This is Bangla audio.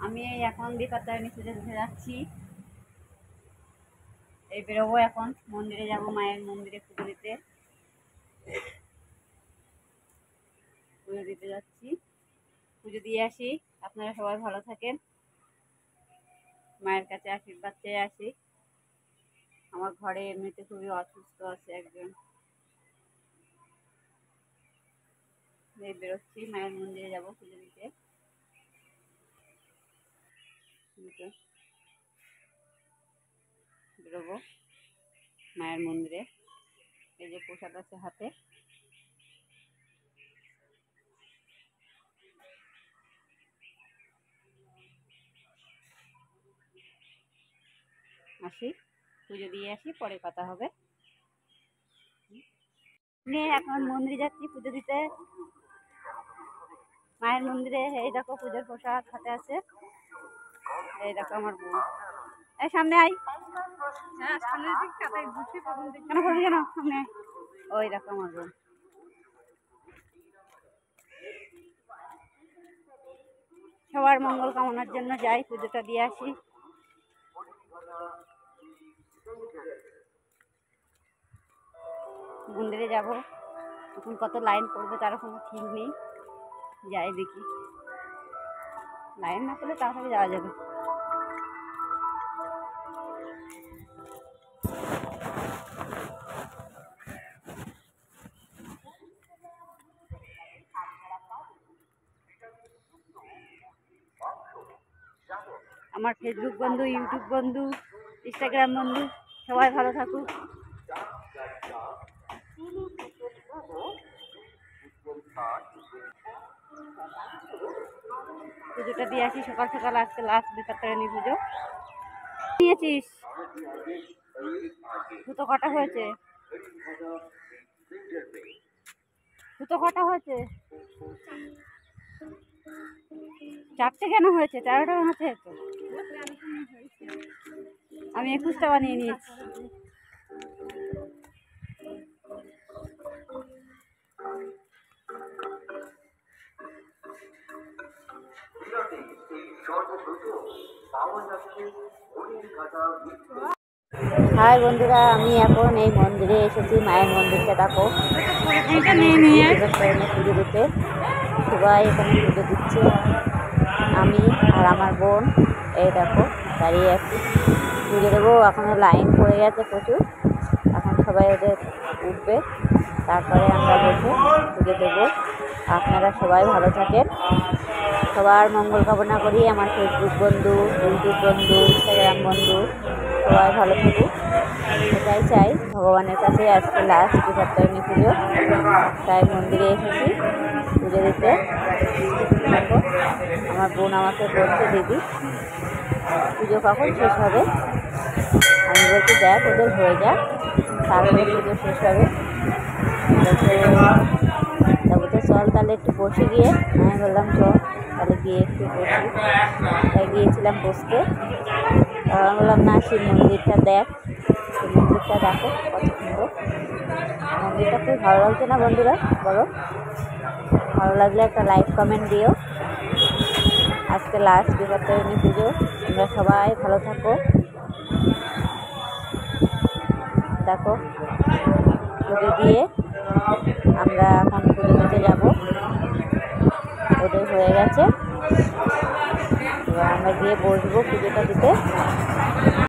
আমি এখন বিপত্তারিণী পুজো দিতে যাচ্ছি। এই বেরোবো এখন, মন্দিরে যাব, মায়ের মন্দিরে পুজো দিতে যাচ্ছি। পুজো দিয়ে আসি। আপনারা সবাই ভালো থাকেন, মায়ের কাছে আশীর্বাদ চেয়ে আসি। আমার ঘরে এমনিতে খুবই অসুস্থ আছে একজন। বেরোচ্ছি, মায়ের মন্দিরে যাব পুজো দিতে। বেরোবো মায়ের মন্দিরে। এই যে প্রসাদ আছে হাতে। আসি, পুজো দিয়ে আসি, পরে কথা হবে। এখন মন্দিরে যাচ্ছি পুজো দিতে, মায়ের মন্দিরে। এই দেখো পুজোর প্রসাদ হাতে আছে। এই দেখো আমার বোন। এই সামনে আই। কেন করবি কেন? সামনে। ওই দেখো আমার বোন। সবার মঙ্গল কামনার জন্য যাই, পুজোটা দিয়ে আসি। মন্দিরে যাব, এখন কত লাইন পড়বে তার কোনো ঠিক নেই। যাই দেখি, লাইন না পড়লে তাড়াতাড়ি যাওয়া যাবে। আমার ফেসবুক বন্ধু, ইউটিউব বন্ধু, ইনস্টাগ্রাম বন্ধু সবাই ভালো থাকুক। পুজোটা দিয়ে আসি সকাল সকাল। আজকে লাস্ট বিপত্তারিণী পুজো। নিয়েছিস? সুতো কটা হয়েছে? সুতো কটা হয়েছে? 4টে কেন হয়েছে? 13টা হয়েছে তো। আমি 21টা বানিয়ে নিয়েছি। হাই বন্ধুরা, আমি এখন এই মন্দিরে এসেছি। মায়ের মন্দিরটা দেখো, পুজো দিতে সবাই এখানে পুজো দিচ্ছে। আমি আর আমার বোন এই দেখো দাঁড়িয়ে আছি, পুজো দেবো। এখনো লাইন পড়ে গেছে প্রচুর। এখন সবাই ওদের উঠবে, তারপরে আমরা বসে পুজো দেবো। আপনারা সবাই ভালো থাকেন, সবার মঙ্গল কামনা করি। আমার ফেসবুক বন্ধু, ইউটিউব বন্ধু, ইনস্টাগ্রাম বন্ধু সবাই ভালো থাকুক, এটাই চাই ভগবানের কাছে। আজকে লাস্ট বিপত্তারিণী পুজো, তাই মন্দিরে এসেছি পুজো দিতে। দেখো আমার বোন আমাকে বলছে, দিদি পুজো কখন শেষ হবে? আমি বলছি দেখ ওদের হয়ে যাক, তারপরে পুজো শেষ হবে। তারপরে চল তাহলে একটু বসে গিয়ে। আমি বললাম চল তাহলে গিয়ে একটু বসি। তাই গিয়েছিলাম বসতে। আমি বললাম না, সেই মন্দিরটা দেখ, সেই মন্দিরটা দেখো কত সুন্দর। মন্দিরটা খুব ভালো লাগছে না বন্ধুরা? বলো, ভালো লাগলে একটা লাইক কমেন্ট দিও। আজকে লাস্ট বিপত্তারিণী পুজো, তোমরা সবাই ভালো থাকো। দেখো পুজো দিয়ে আমরা এখন পুজো দিতে যাবো। ওদের হয়ে গেছে, এবার আমরা গিয়ে বসবো পুজোটা দিতে।